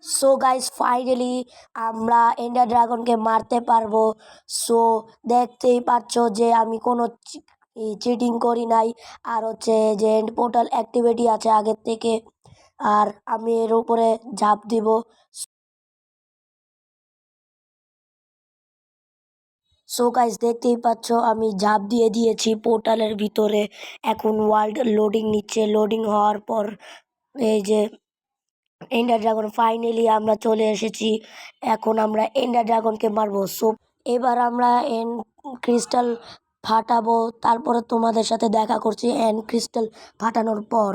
So guys finally আমরা endure ড্রাগনকে মারতে পারবো। সো দেখতেই পাচ্ছ যে আমি কোনো চিটিং করি নাই। আর হচ্ছে যে এন্ড পোর্টাল অ্যাক্টিভিটি আছে আগের থেকে। আর আমি এর উপরে ঝাঁপ দিব। সো গাইস দেখতেই পাচ্ছ আমি ঝাঁপ দিয়ে দিয়েছি পোর্টালের ভিতরে। এখন ওয়ার্ল্ড লোডিং নিচ্ছে। লোডিং হওয়ার পর এই যে এন্ডার ড্রাগন ফাইনালি আমরা চলে এসেছি। এখন আমরা এন্ডার ড্রাগনকে মারবো। সো এবার আমরা ক্রিস্টাল ফাটাবো, তারপরে তোমাদের সাথে দেখা করছি ক্রিস্টাল ফাটানোর পর।